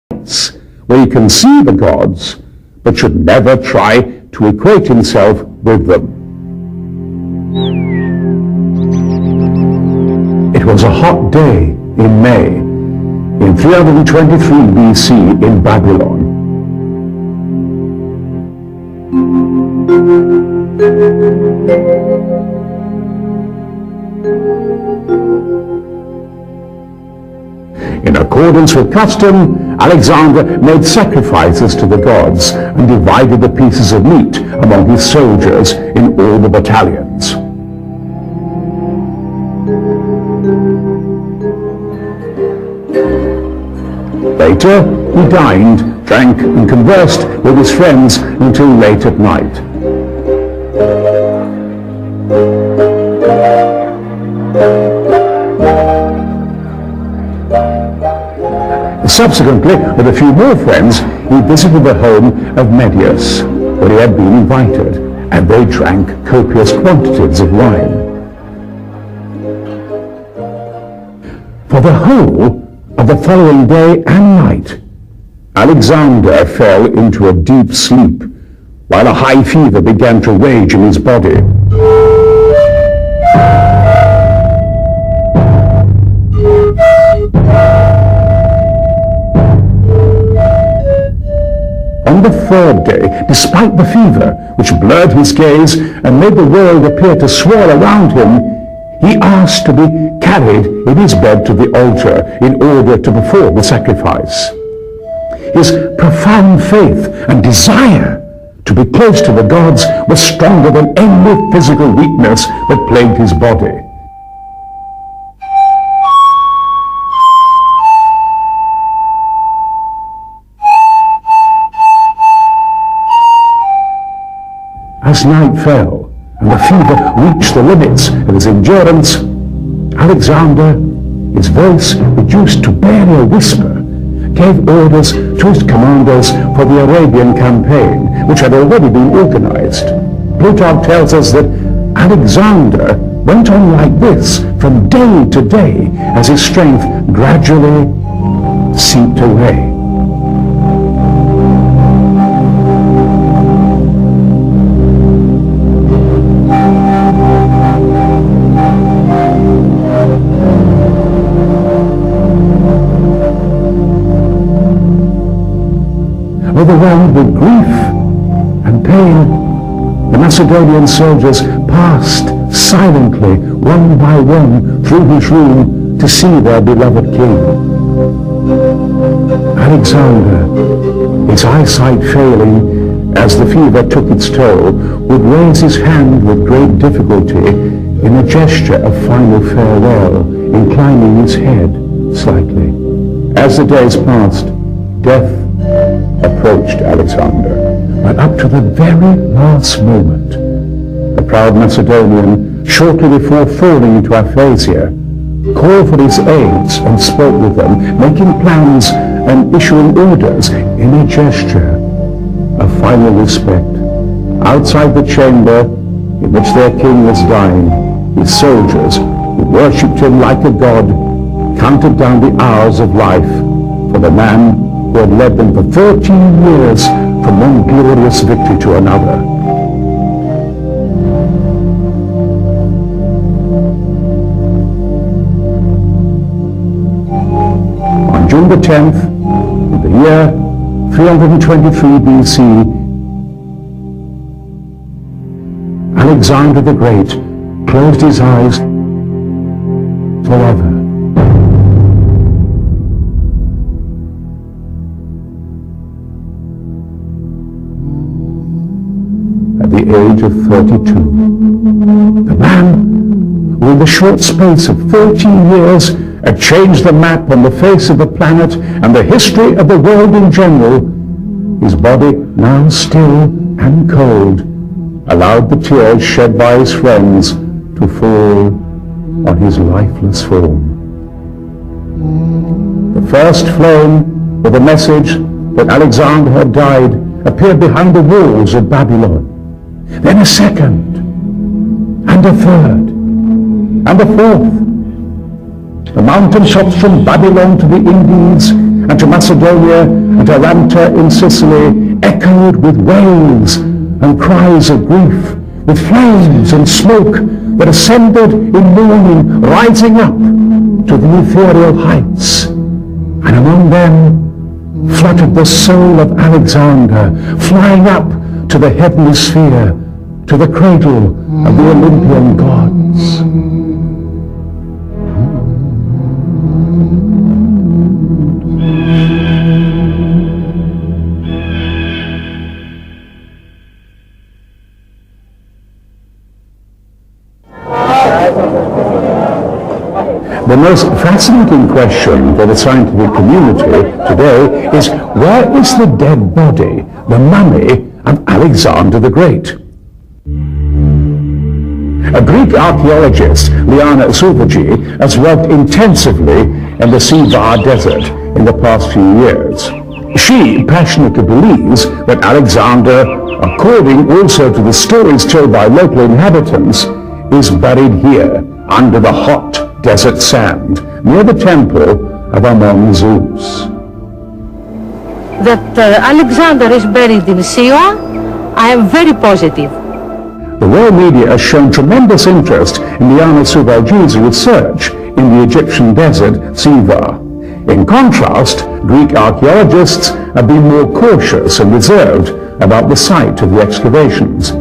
where he can see the gods, but should never try to equate himself with them. It was a hot day in May, in 323 BC in Babylon. In accordance with custom, Alexander made sacrifices to the gods and divided the pieces of meat among his soldiers in all the battalions. Later, he dined, drank, and conversed with his friends until late at night. Subsequently, with a few more friends, he visited the home of Meros, where he had been invited, and they drank copious quantities of wine. For the whole of the following day and night, Alexander fell into a deep sleep, while a high fever began to rage in his body. On the third day, despite the fever, which blurred his gaze and made the world appear to swirl around him, he asked to be carried in his bed to the altar in order to perform the sacrifice. His profound faith and desire to be close to the gods was stronger than any physical weakness that plagued his body. As night fell and the fever reached the limits of his endurance, Alexander, his voice reduced to barely a whisper, gave orders to his commanders for the Arabian campaign, which had already been organized. Plutarch tells us that Alexander went on like this from day to day as his strength gradually seeped away. Overwhelmed with grief and pain, the Macedonian soldiers passed silently one by one through his room to see their beloved king. Alexander, his eyesight failing as the fever took its toll, would raise his hand with great difficulty in a gesture of final farewell, inclining his head slightly. As the days passed, death approached Alexander, but up to the very last moment, the proud Macedonian, shortly before falling into aphasia, called for his aides and spoke with them, making plans and issuing orders in a gesture of final respect. Outside the chamber in which their king was dying, his soldiers, who worshipped him like a god, counted down the hours of life for the man who had led them for 13 years from one glorious victory to another. On June the 10th, in the year 323 BC, Alexander the Great closed his eyes forever. At the age of 32, the man who in the short space of 13 years had changed the map on the face of the planet and the history of the world in general, his body now still and cold, allowed the tears shed by his friends to fall on his lifeless form. The first flame with the message that Alexander had died appeared behind the walls of Babylon. Then a second, and a third, and a fourth. The mountain tops from Babylon to the Indies and to Macedonia and Atalanta in Sicily echoed with wails and cries of grief, with flames and smoke that ascended in mourning, rising up to the ethereal heights. And among them fluttered the soul of Alexander, flying up to the heavenly sphere, to the cradle of the Olympian gods. The most fascinating question for the scientific community today is, where is the dead body, the mummy of Alexander the Great? A Greek archaeologist, Liana Souvaji, has worked intensively in the Sivar Desert in the past few years. She passionately believes that Alexander, according also to the stories told by local inhabitants, is buried here under the hot desert sand near the temple of Amon Zeus. That Alexander is buried in Siwa, I am very positive. The world media has shown tremendous interest in Liana Souvaji's research in the Egyptian desert, Siva. In contrast, Greek archaeologists have been more cautious and reserved about the site of the excavations.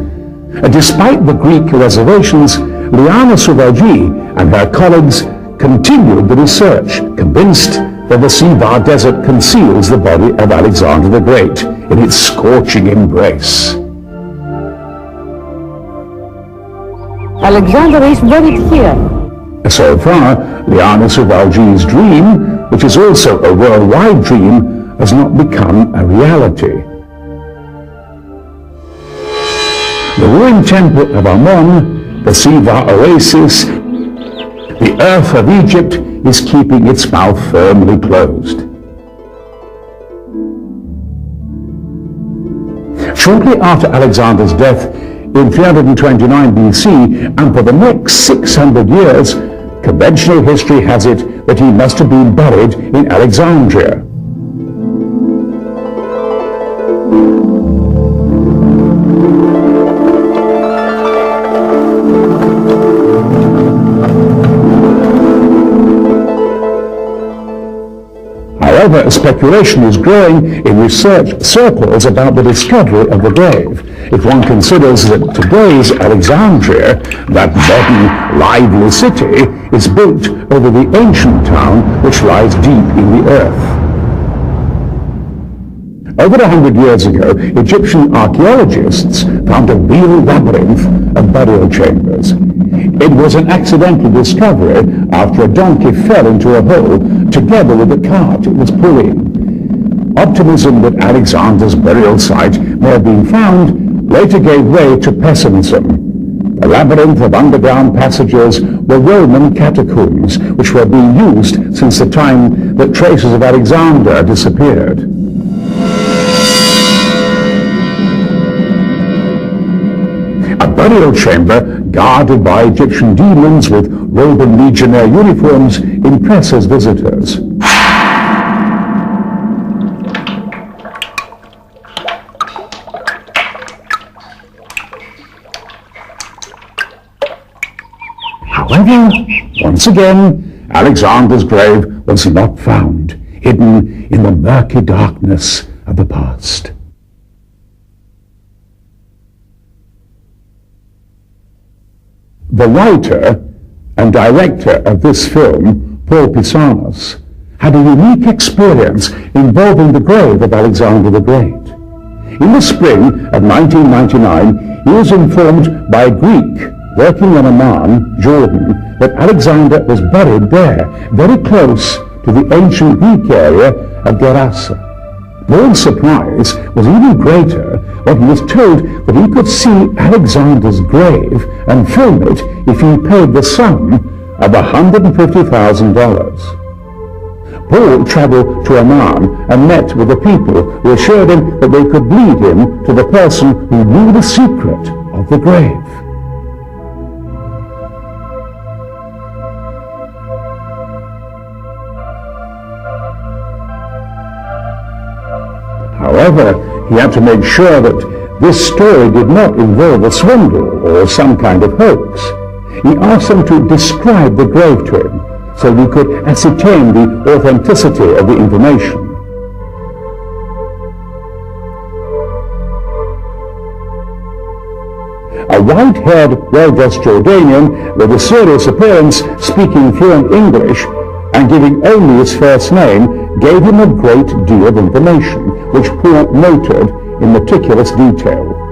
Despite the Greek reservations, Liana Souvaji and her colleagues continued the research, convinced that the Sivar Desert conceals the body of Alexander the Great in its scorching embrace. Alexander is buried here. So far, Liana Souvaji's dream, which is also a worldwide dream, has not become a reality. The ruined temple of Amon, the Siva oasis, the earth of Egypt is keeping its mouth firmly closed. Shortly after Alexander's death in 329 BC, and for the next 600 years, conventional history has it that he must have been buried in Alexandria. However, speculation is growing in research circles about the discovery of the grave. If one considers that today's Alexandria, that modern, lively city, is built over the ancient town which lies deep in the earth. Over 100 years ago, Egyptian archaeologists found a real labyrinth of burial chambers. It was an accidental discovery after a donkey fell into a hole together with the cart it was pulling. Optimism that Alexander's burial site may have been found later gave way to pessimism. The labyrinth of underground passages were Roman catacombs which were being used since the time that traces of Alexander disappeared. A burial chamber guarded by Egyptian demons with Roman legionnaire uniforms impresses visitors. However, once again, Alexander's grave was not found, hidden in the murky darkness of the past. The writer and director of this film, Paul Pisanos, had a unique experience involving the grave of Alexander the Great. In the spring of 1999, he was informed by a Greek working on Amman, Jordan, that Alexander was buried there, very close to the ancient Greek area of Gerasa. Paul's surprise was even greater when he was told that he could see Alexander's grave and film it if he paid the sum of $150,000. Paul traveled to Amman and met with the people who assured him that they could lead him to the person who knew the secret of the grave. However, he had to make sure that this story did not involve a swindle or some kind of hoax. He asked them to describe the grave to him so we could ascertain the authenticity of the information. A white-haired, well-dressed Jordanian with a serious appearance, speaking fluent English and giving only his first name, gave him a great deal of information, which Paul noted in meticulous detail.